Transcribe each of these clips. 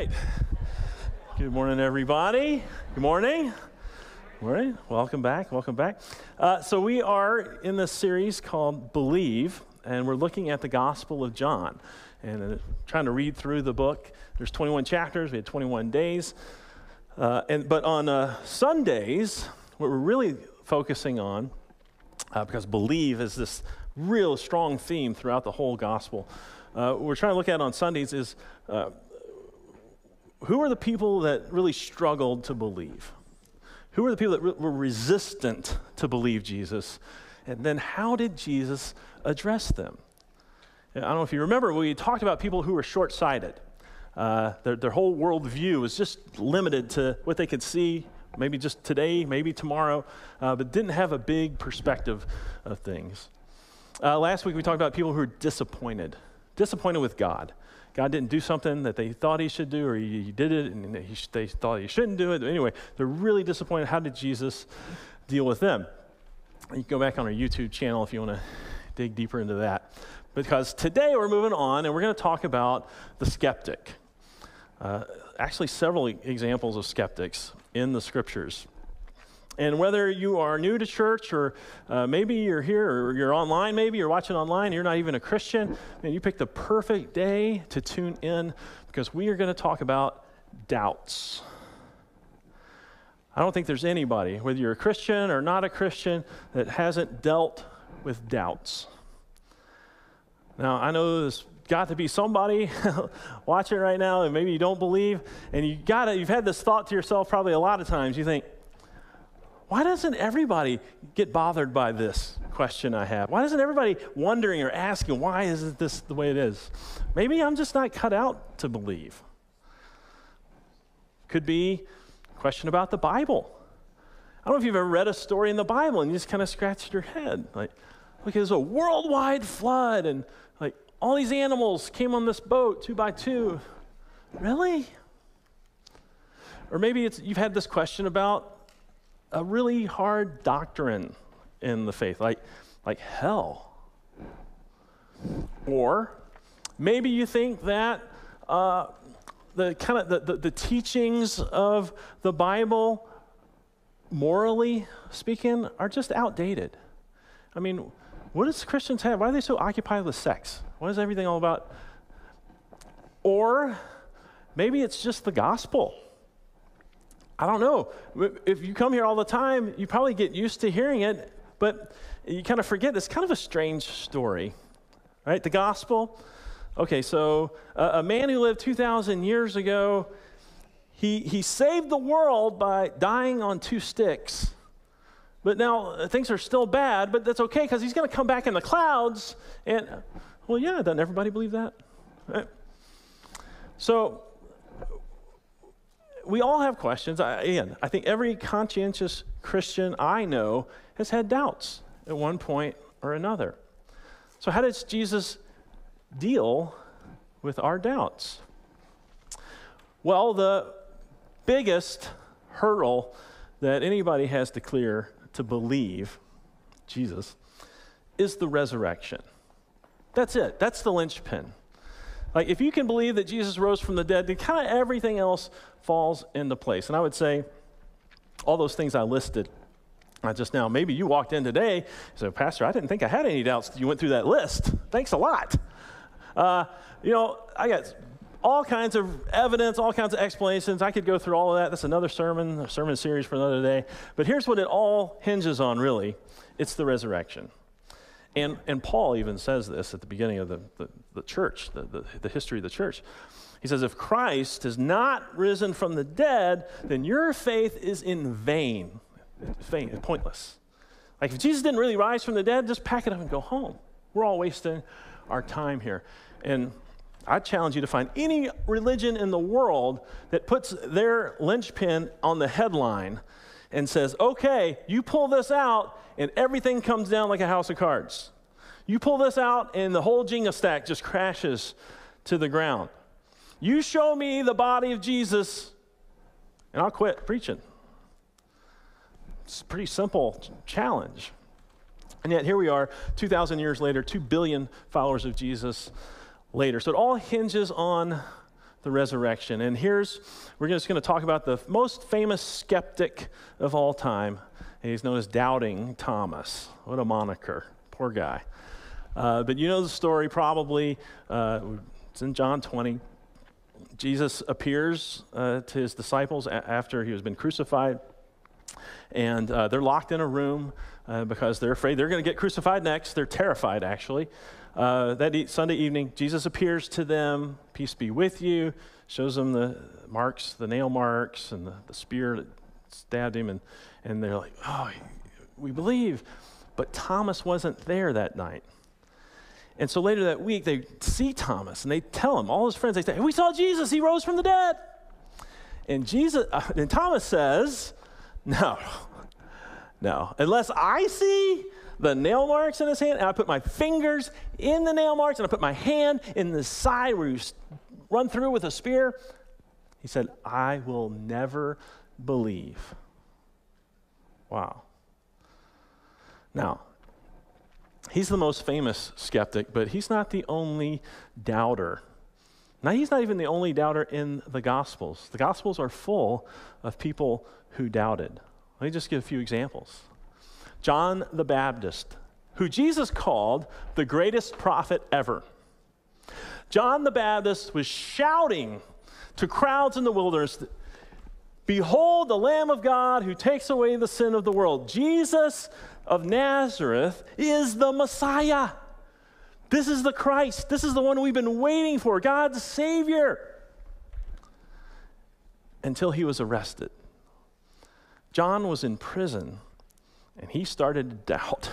right. Good morning, everybody. Good morning. Good morning. Welcome back. Welcome back. So we are in this series called Believe, and we're looking at the Gospel of John and trying to read through the book. There's 21 chapters. We had 21 days. But on Sundays, what we're really focusing on, because believe is this real strong theme throughout the whole gospel, what we're trying to look at on Sundays is who are the people that really struggled to believe? Who are the people that were resistant to believe Jesus? And then how did Jesus address them? I don't know if you remember, we talked about people who were short-sighted. Their whole worldview was just limited to what they could see, maybe just today, maybe tomorrow, but didn't have a big perspective of things. Last week we talked about people who are disappointed with God. God didn't do something that they thought he should do, or he did it and they thought he shouldn't do it. Anyway, they're really disappointed. How did Jesus deal with them? You can go back on our YouTube channel if you want to dig deeper into that. Because today we're moving on and we're going to talk about the skeptic. Actually, several examples of skeptics in the scriptures. And whether you are new to church or maybe you're here or you're online, maybe you're watching online, you're not even a Christian, man, you picked the perfect day to tune in because we are going to talk about doubts. I don't think there's anybody, whether you're a Christian or not a Christian, that hasn't dealt with doubts. Now, I know there's got to be somebody watching right now and maybe you don't believe, and you've had this thought to yourself probably a lot of times. You think, why doesn't everybody get bothered by this question I have? Why isn't everybody wondering or asking, why is this the way it is? Maybe I'm just not cut out to believe. Could be a question about the Bible. I don't know if you've ever read a story in the Bible and you just kind of scratched your head. Like, look, there's a worldwide flood and like all these animals came on this boat 2 by 2. Really? Or maybe you've had this question about a really hard doctrine in the faith, like hell. Or maybe you think that the teachings of the Bible, morally speaking, are just outdated. I mean, what does Christians have? Why are they so occupied with sex? What is everything all about? Or maybe it's just the gospel. I don't know. If you come here all the time, you probably get used to hearing it, but you kind of forget it's kind of a strange story, right? The gospel. Okay, so a man who lived 2,000 years ago, he saved the world by dying on 2 sticks. But now things are still bad, but that's okay because he's going to come back in the clouds. And, well, yeah, doesn't everybody believe that? Right? So we all have questions. I think every conscientious Christian I know has had doubts at one point or another. So how does Jesus deal with our doubts? Well, the biggest hurdle that anybody has to clear to believe Jesus is the resurrection. That's it. That's the linchpin. Like, if you can believe that Jesus rose from the dead, then kind of everything else falls into place. And I would say all those things I listed just now, maybe you walked in today and said, Pastor, I didn't think I had any doubts. You went through that list. Thanks a lot. I got all kinds of evidence, all kinds of explanations. I could go through all of that. That's another sermon series for another day. But here's what it all hinges on, really. It's the resurrection. And Paul even says this at the beginning of the church, the history of the church. He says, if Christ has not risen from the dead, then your faith is in vain. It's vain, it's pointless. Like, if Jesus didn't really rise from the dead, just pack it up and go home. We're all wasting our time here. And I challenge you to find any religion in the world that puts their linchpin on the headline and says, okay, you pull this out and everything comes down like a house of cards. You pull this out and the whole Jenga stack just crashes to the ground. You show me the body of Jesus and I'll quit preaching. It's a pretty simple challenge. And yet here we are, 2,000 years later, 2 billion followers of Jesus later. So it all hinges on the resurrection. And we're just going to talk about the most famous skeptic of all time. And he's known as Doubting Thomas. What a moniker. Poor guy. But you know the story probably. It's in John 20. Jesus appears to his disciples after he has been crucified. And they're locked in a room because they're afraid they're going to get crucified next. They're terrified, actually. That Sunday evening, Jesus appears to them. Peace be with you. Shows them the marks, the nail marks, and the spear that stabbed him. And they're like, oh, we believe. But Thomas wasn't there that night. And so later that week, they see Thomas, and they tell him, all his friends, they say, hey, we saw Jesus. He rose from the dead. And Thomas says, no, unless I see the nail marks in his hand, and I put my fingers in the nail marks, and I put my hand in the side where you run through with a spear, he said, I will never believe. Wow. Now, he's the most famous skeptic, but he's not the only doubter. Now, he's not even the only doubter in the Gospels. The Gospels are full of people who doubted. Let me just give a few examples. John the Baptist, who Jesus called the greatest prophet ever. John the Baptist was shouting to crowds in the wilderness, behold the Lamb of God who takes away the sin of the world. Jesus of Nazareth is the Messiah. This is the Christ. This is the one we've been waiting for, God's Savior. Until he was arrested. John was in prison, and he started to doubt.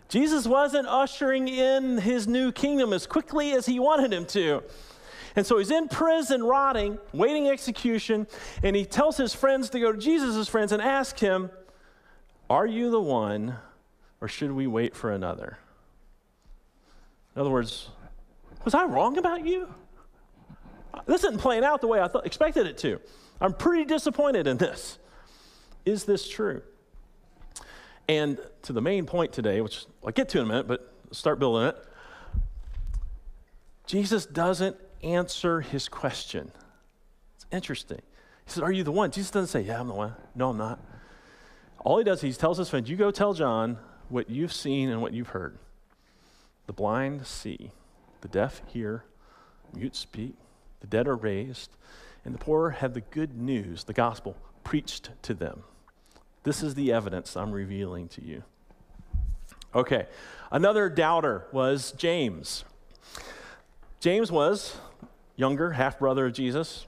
Jesus wasn't ushering in his new kingdom as quickly as he wanted him to. And so he's in prison, rotting, waiting execution, and he tells his friends to go to Jesus' friends and ask him, are you the one, or should we wait for another? In other words, was I wrong about you? This isn't playing out the way I expected it to. I'm pretty disappointed in this. Is this true? And to the main point today, which I'll get to in a minute, but start building it. Jesus doesn't answer his question. It's interesting. He says, are you the one? Jesus doesn't say, yeah, I'm the one. No, I'm not. All he does, he tells his friends, you go tell John what you've seen and what you've heard. The blind see, the deaf hear, mute speak, the dead are raised, and the poor have the good news, the gospel, preached to them. This is the evidence I'm revealing to you. Okay, another doubter was James. James was younger, half-brother of Jesus.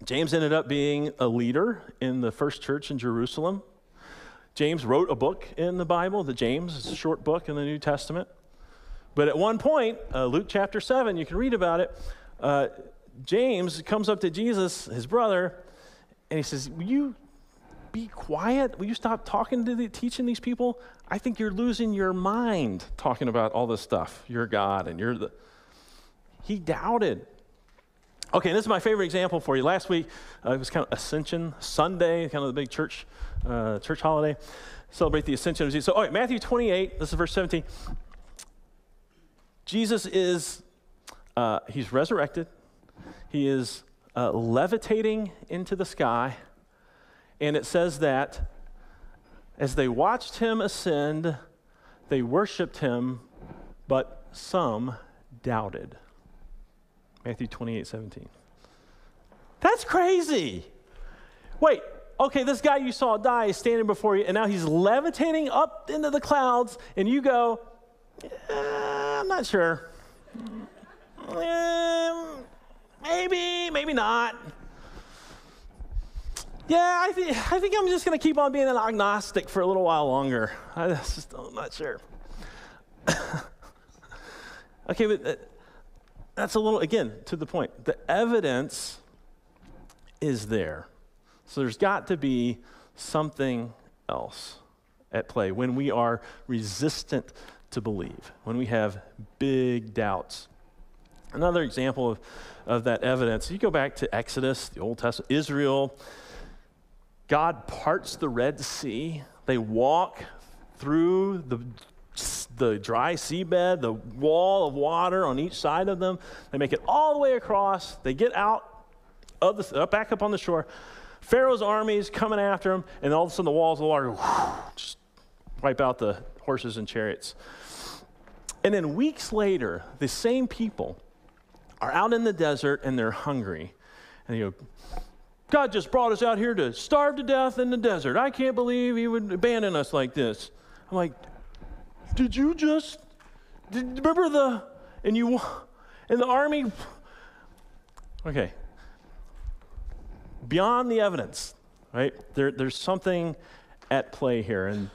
James ended up being a leader in the first church in Jerusalem. James wrote a book in the Bible, the James. It's a short book in the New Testament. But at one point, Luke chapter 7, you can read about it, James comes up to Jesus, his brother, and he says, will you be quiet? Will you stop teaching these people? I think you're losing your mind talking about all this stuff. You're God, and he doubted. Okay, this is my favorite example for you. Last week, it was kind of Ascension Sunday, kind of the big church holiday. Celebrate the Ascension of Jesus. So, all right, Matthew 28, this is verse 17. Jesus is, he's resurrected. He is levitating into the sky. And it says that as they watched him ascend, they worshiped him, but some doubted. Matthew 28:17. That's crazy. Wait, okay, this guy you saw die is standing before you, and now he's levitating up into the clouds, and you go, I'm not sure. Maybe not. Yeah, I think I'm just going to keep on being an agnostic for a little while longer. I'm not sure. Okay, but that's a little, again, to the point. The evidence is there. So there's got to be something else at play when we are resistant to believe, when we have big doubts. Another example of that evidence, you go back to Exodus, the Old Testament, Israel. God parts the Red Sea. They walk through the the dry seabed, the wall of water on each side of them. They make it all the way across. They get out of back up on the shore. Pharaoh's army is coming after them, and all of a sudden the walls of the water just wipe out the horses and chariots. And then weeks later, the same people are out in the desert and they're hungry. And you go, God just brought us out here to starve to death in the desert. I can't believe he would abandon us like this. I'm like, remember and the army? Okay. Beyond the evidence, right? There's something at play here.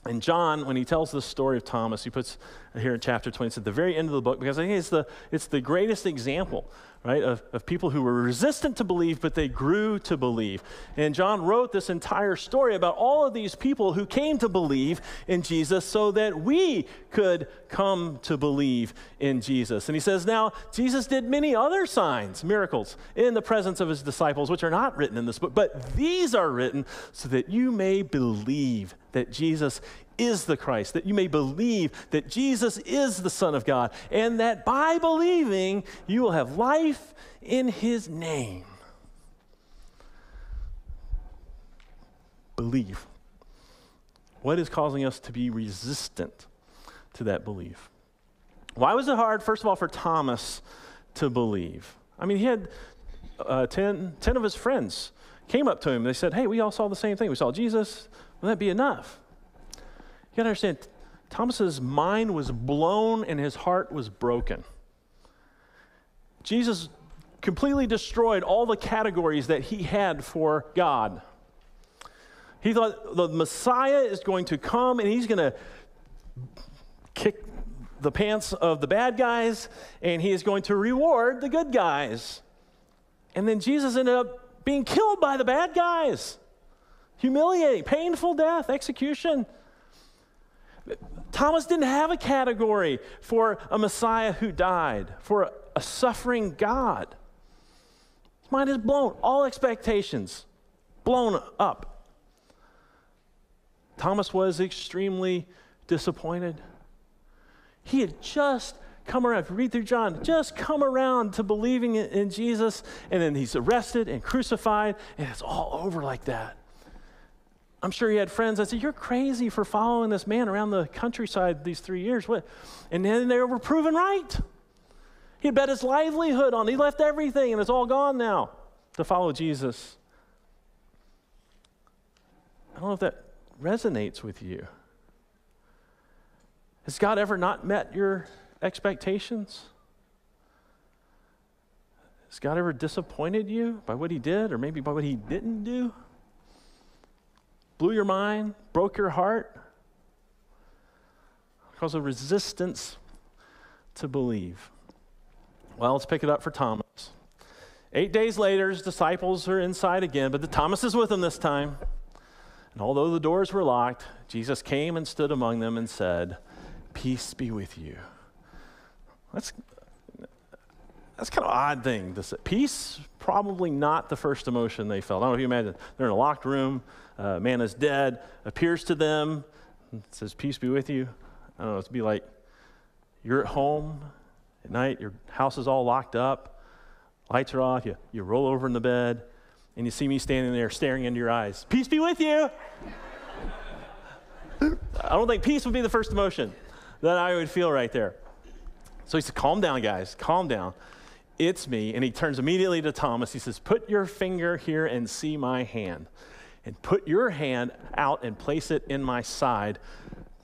And John, when he tells the story of Thomas, he puts here in chapter 20, it's at the very end of the book, because I think it's the greatest example, right, of people who were resistant to believe, but they grew to believe. And John wrote this entire story about all of these people who came to believe in Jesus so that we could come to believe in Jesus. And he says, now, Jesus did many other signs, miracles, in the presence of his disciples, which are not written in this book, but these are written so that you may believe that Jesus is the Christ, that you may believe that Jesus is the Son of God, and that by believing you will have life in his name. Believe. What is causing us to be resistant to that belief? Why was it hard, first of all, for Thomas to believe? I mean, he had 10 of his friends came up to him. They said, hey, we all saw the same thing. We saw Jesus. Will that be enough? You got to understand, Thomas's mind was blown and his heart was broken. Jesus completely destroyed all the categories that he had for God. He thought the Messiah is going to come and he's going to kick the pants of the bad guys and he is going to reward the good guys. And then Jesus ended up being killed by the bad guys. Humiliating, painful death, execution. Thomas didn't have a category for a Messiah who died, for a suffering God. His mind is blown, all expectations blown up. Thomas was extremely disappointed. He had just come around, if you read through John, just come around to believing in Jesus, and then he's arrested and crucified, and it's all over like that. I'm sure he had friends that said, you're crazy for following this man around the countryside these 3 years. What? And then they were proven right. He bet his livelihood on it. He left everything, and it's all gone now to follow Jesus. I don't know if that resonates with you. Has God ever not met your expectations? Has God ever disappointed you by what he did or maybe by what he didn't do? Blew your mind, broke your heart because of resistance to believe. Well, let's pick it up for Thomas. 8 days later, his disciples are inside again, but Thomas is with them this time. And although the doors were locked, Jesus came and stood among them and said, peace be with you. That's kind of an odd thing to say. Peace, probably not the first emotion they felt. I don't know if you imagine, they're in a locked room, man is dead, appears to them, says, peace be with you. I don't know, it'd be like you're at home at night, your house is all locked up, lights are off, you roll over in the bed, and you see me standing there staring into your eyes. Peace be with you. I don't think peace would be the first emotion that I would feel right there. So he said, calm down, guys, calm down. It's me. And he turns immediately to Thomas. He says, put your finger here and see my hand. And put your hand out and place it in my side.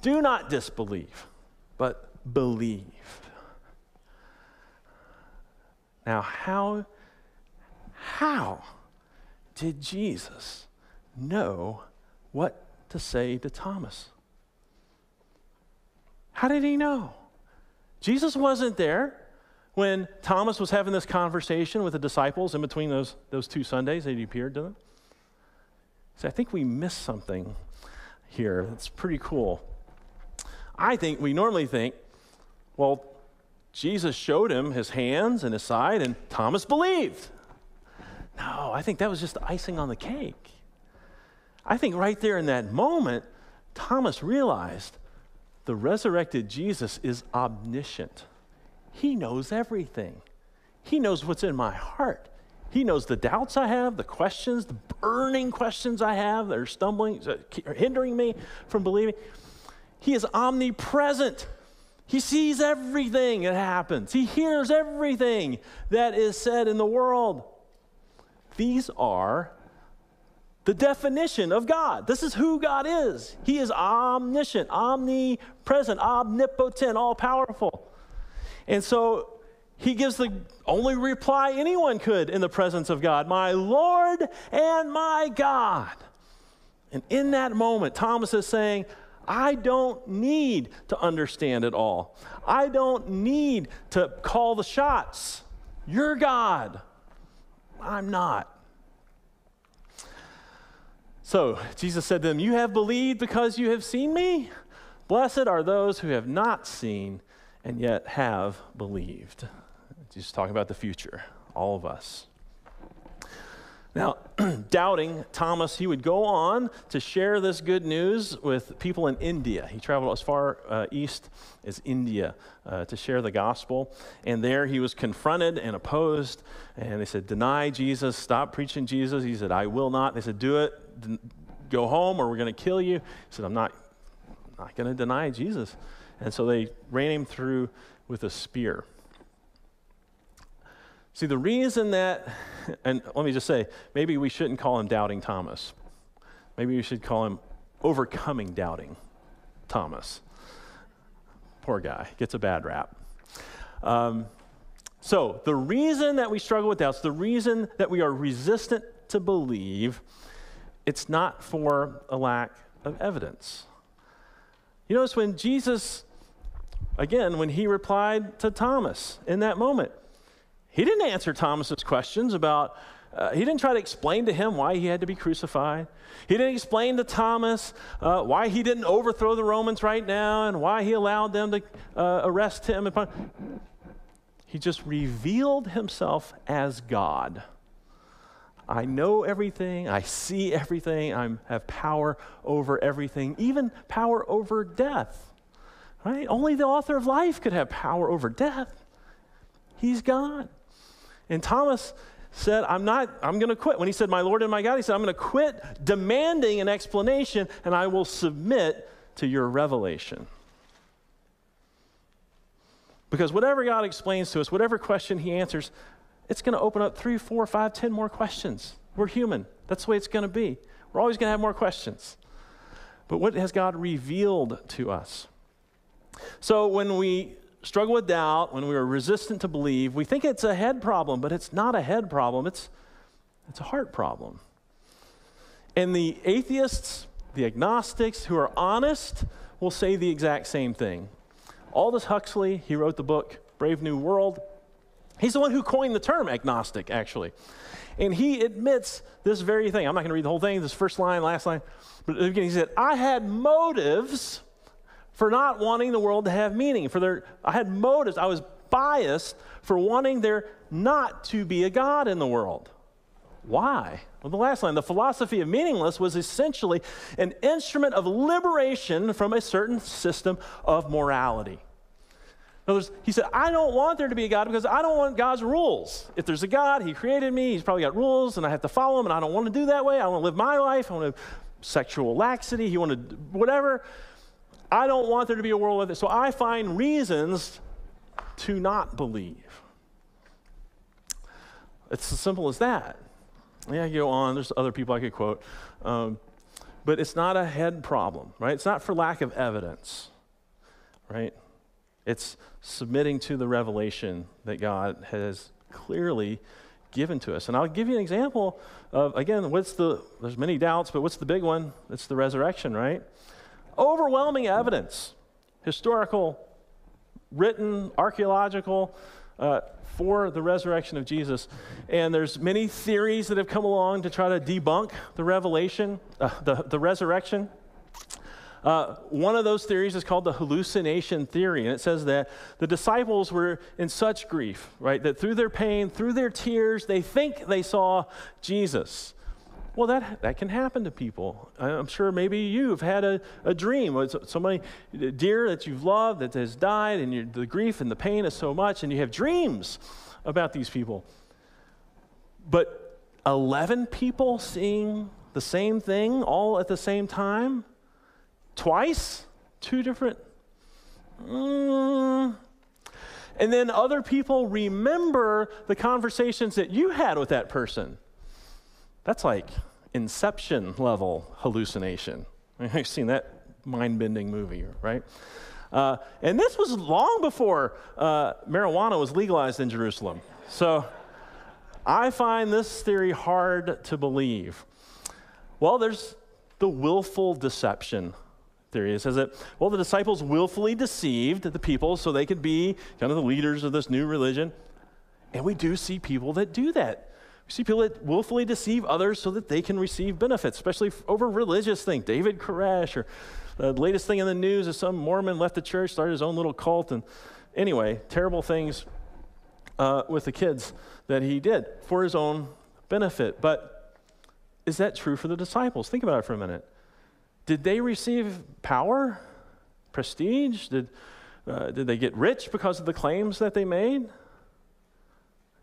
Do not disbelieve, but believe. Now, how did Jesus know what to say to Thomas? How did he know? Jesus wasn't there when Thomas was having this conversation with the disciples in between those 2 Sundays that he appeared to them. So I think we missed something here that's pretty cool. I think we normally think, well, Jesus showed him his hands and his side, and Thomas believed. No, I think that was just the icing on the cake. I think right there in that moment, Thomas realized the resurrected Jesus is omniscient. He knows everything. He knows what's in my heart. He knows the doubts I have, the questions, the burning questions I have that are hindering me from believing. He is omnipresent. He sees everything that happens. He hears everything that is said in the world. These are the definition of God. This is who God is. He is omniscient, omnipresent, omnipotent, all-powerful. And so he gives the only reply anyone could in the presence of God, my Lord and my God. And in that moment, Thomas is saying, I don't need to understand it all. I don't need to call the shots. You're God. I'm not. So Jesus said to them, you have believed because you have seen me? Blessed are those who have not seen and yet have believed. He's talking about the future, all of us. Now, doubting Thomas, he would go on to share this good news with people in India. He traveled as far east as India to share the gospel. And there he was confronted and opposed. And they said, deny Jesus, stop preaching Jesus. He said, I will not. They said, do it, go home or we're going to kill you. He said, I'm not going to deny Jesus. And so they ran him through with a spear. See, the reason that, and let me just say, maybe we shouldn't call him Doubting Thomas. Maybe we should call him Overcoming Doubting Thomas. Poor guy, gets a bad rap. So the reason that we struggle with doubts, the reason that we are resistant to believe, it's not for a lack of evidence. You notice when Jesus, again, when he replied to Thomas in that moment, he didn't answer Thomas's questions about, he didn't try to explain to him why he had to be crucified. He didn't explain to Thomas why he didn't overthrow the Romans right now and why he allowed them to arrest him. He just revealed himself as God. I know everything. I see everything. I have power over everything, even power over death. Right? Only the author of life could have power over death. He's God. And Thomas said, I'm going to quit. When he said, my Lord and my God, he said, I'm going to quit demanding an explanation and I will submit to your revelation. Because whatever God explains to us, whatever question he answers, it's going to open up 3, 4, 5, 10 more questions. We're human. That's the way it's going to be. We're always going to have more questions. But what has God revealed to us? So when we struggle with doubt, when we are resistant to believe, we think it's a head problem, but it's not a head problem. It's a heart problem. And the atheists, the agnostics who are honest will say the exact same thing. Aldous Huxley, he wrote the book Brave New World. He's the one who coined the term agnostic, actually. And he admits this very thing. I'm not going to read the whole thing, this first line, last line. But at the beginning he said, I had motives for not wanting the world to have meaning. I had motives. I was biased for wanting there not to be a God in the world. Why? Well, the last line, the philosophy of meaningless was essentially an instrument of liberation from a certain system of morality. In other words, he said, I don't want there to be a God because I don't want God's rules. If there's a God, he created me, he's probably got rules, and I have to follow him, and I don't want to do that way. I want to live my life. I want to have sexual laxity. He wanted whatever. I don't want there to be a world like this. So I find reasons to not believe. It's as simple as that. Yeah, I go on. There's other people I could quote. But it's not a head problem, right? It's not for lack of evidence, right? It's submitting to the revelation that God has clearly given to us. And I'll give you an example of, again, there's many doubts, but what's the big one? It's the resurrection, right? Overwhelming evidence, historical, written, archaeological, for the resurrection of Jesus. And there's many theories that have come along to try to debunk the revelation, the resurrection. One of those theories is called the hallucination theory, and it says that the disciples were in such grief, right, that through their pain, through their tears, they think they saw Jesus. Well, that can happen to people. I'm sure maybe you've had a dream with somebody dear that you've loved that has died, and the grief and the pain is so much, and you have dreams about these people. But 11 people seeing the same thing all at the same time? Twice? Two different? And then other people remember the conversations that you had with that person. That's like Inception level hallucination. I've seen that mind-bending movie, right? And this was long before marijuana was legalized in Jerusalem. So I find this theory hard to believe. Well, there's the willful deception theory. It says that, well, the disciples willfully deceived the people so they could be kind of the leaders of this new religion. And we do see people that do that. We see people that willfully deceive others so that they can receive benefits, especially over religious things. David Koresh, or the latest thing in the news is some Mormon left the church, started his own little cult. And anyway, terrible things with the kids that he did for his own benefit. But is that true for the disciples? Think about it for a minute. Did they receive power, prestige? Did they get rich because of the claims that they made?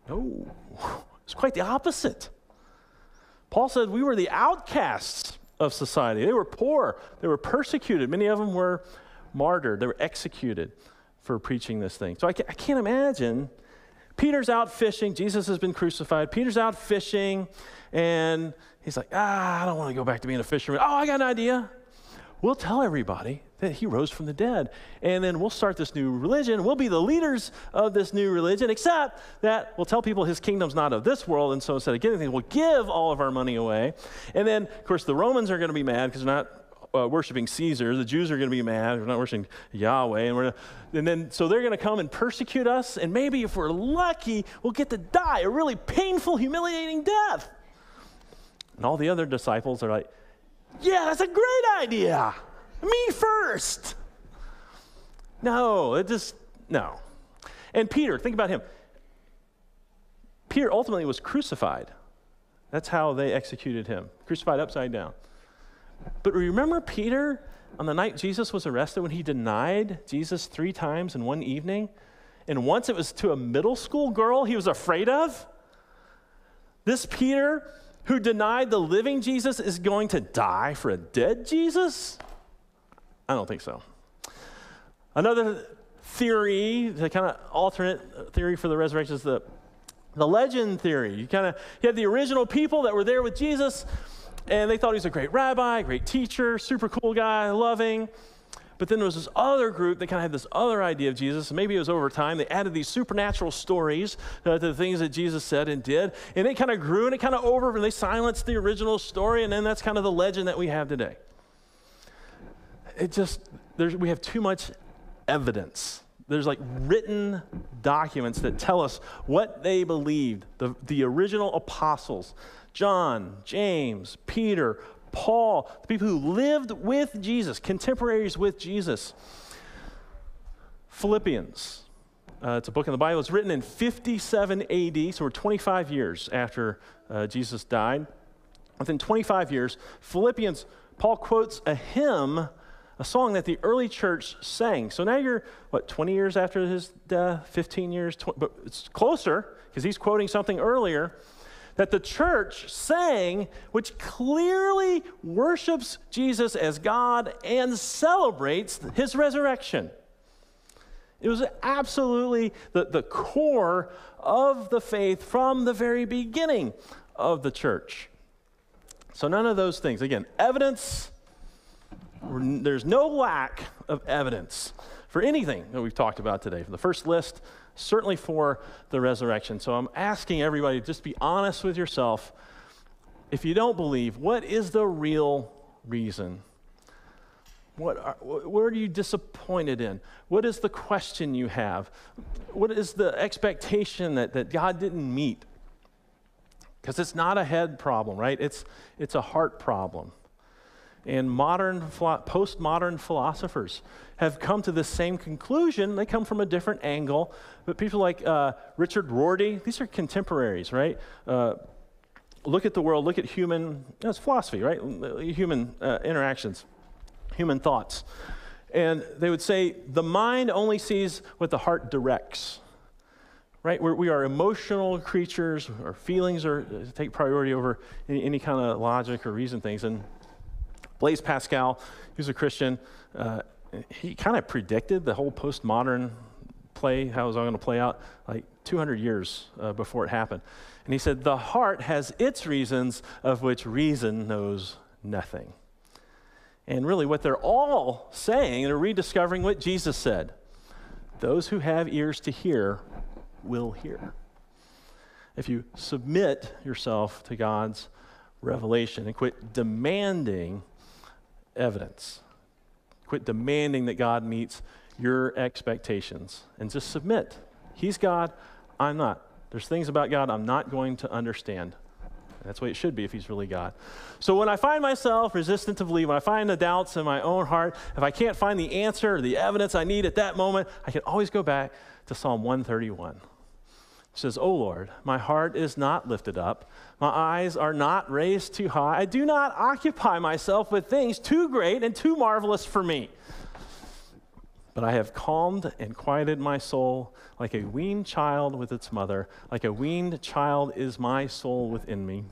No. It's quite the opposite. Paul said we were the outcasts of society. They were poor. They were persecuted. Many of them were martyred. They were executed for preaching this thing. So I can't imagine. Peter's out fishing. Jesus has been crucified. Peter's out fishing, and he's like, I don't want to go back to being a fisherman. Oh, I got an idea. We'll tell everybody that he rose from the dead, and then we'll start this new religion. We'll be the leaders of this new religion, except that we'll tell people his kingdom's not of this world, and so instead of getting anything, we'll give all of our money away. And then, of course, the Romans are going to be mad because they're not worshiping Caesar. The Jews are going to be mad. We're not worshiping Yahweh. And then, so they're going to come and persecute us, and maybe if we're lucky, we'll get to die a really painful, humiliating death. And all the other disciples are like, yeah, that's a great idea. Me first. No. And Peter, think about him. Peter ultimately was crucified. That's how they executed him, crucified upside down. But remember Peter on the night Jesus was arrested when he denied Jesus 3 times in one evening? And once it was to a middle school girl he was afraid of? This Peter who denied the living Jesus is going to die for a dead Jesus? I don't think so. Another theory, the kind of alternate theory for the resurrection is the legend theory. You had the original people that were there with Jesus, and they thought he was a great rabbi, great teacher, super cool guy, loving. But then there was this other group that kind of had this other idea of Jesus. Maybe it was over time. They added these supernatural stories to the things that Jesus said and did. And it kind of grew and it kind of and they silenced the original story. And then that's kind of the legend that we have today. We have too much evidence. There's like written documents that tell us what they believed. The original apostles, John, James, Peter, Paul, the people who lived with Jesus, contemporaries with Jesus. Philippians, it's a book in the Bible. It's written in 57 AD, so we're 25 years after Jesus died. Within 25 years, Philippians, Paul quotes a hymn, a song that the early church sang. So now you're, 20 years after his death, 15 years, but it's closer because he's quoting something earlier that the church sang, which clearly worships Jesus as God and celebrates his resurrection. It was absolutely the core of the faith from the very beginning of the church. So none of those things. Again, evidence, there's no lack of evidence for anything that we've talked about today. For the first list, certainly for the resurrection. So I'm asking everybody to just be honest with yourself. If you don't believe, what is the real reason? What are you disappointed in? What is the question you have? What is the expectation that God didn't meet? Because it's not a head problem, right? It's a heart problem. And postmodern philosophers have come to the same conclusion. They come from a different angle. But people like Richard Rorty, these are contemporaries, right? look at the world, look at human, it's philosophy, right? Human interactions, human thoughts. And they would say the mind only sees what the heart directs, right? We are emotional creatures. Our feelings take priority over any kind of logic or reason things. And Blaise Pascal, who's a Christian, he kind of predicted the whole postmodern play, how it was all going to play out, like 200 years before it happened. And he said, the heart has its reasons of which reason knows nothing. And really what they're all saying, they're rediscovering what Jesus said. Those who have ears to hear will hear. If you submit yourself to God's revelation and quit demanding evidence, quit demanding that God meets your expectations, and just submit. He's God, I'm not. There's things about God I'm not going to understand. That's the way it should be if he's really God. So when I find myself resistant to believe, when I find the doubts in my own heart, if I can't find the answer or the evidence I need at that moment, I can always go back to Psalm 131. It says, "O Lord, my heart is not lifted up. My eyes are not raised too high. I do not occupy myself with things too great and too marvelous for me. But I have calmed and quieted my soul like a weaned child with its mother. Like a weaned child is my soul within me.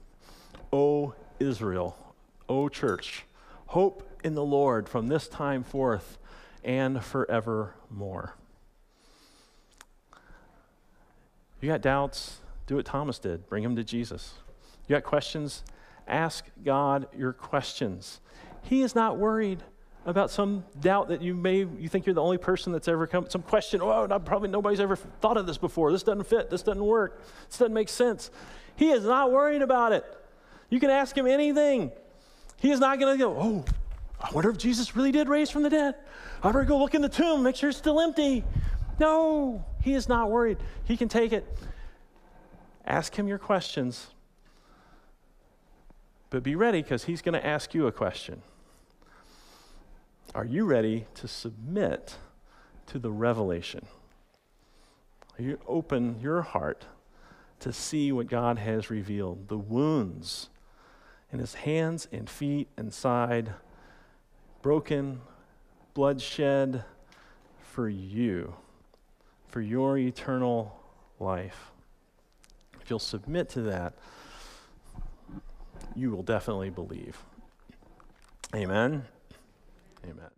O Israel, O church, hope in the Lord from this time forth and forevermore." You got doubts, do what Thomas did. Bring them to Jesus. You got questions, ask God your questions. He is not worried about some doubt that you think you're the only person that's ever come, some question, probably nobody's ever thought of this before. This doesn't fit, this doesn't work, this doesn't make sense. He is not worried about it. You can ask him anything. He is not going to go, I wonder if Jesus really did raise from the dead. I better go look in the tomb, make sure it's still empty. No, he is not worried. He can take it. Ask him your questions, but be ready because he's going to ask you a question. Are you ready to submit to the revelation? Are you open your heart to see what God has revealed? The wounds in his hands and feet and side, broken, bloodshed for you, for your eternal life. If you'll submit to that, you will definitely believe. Amen. Amen.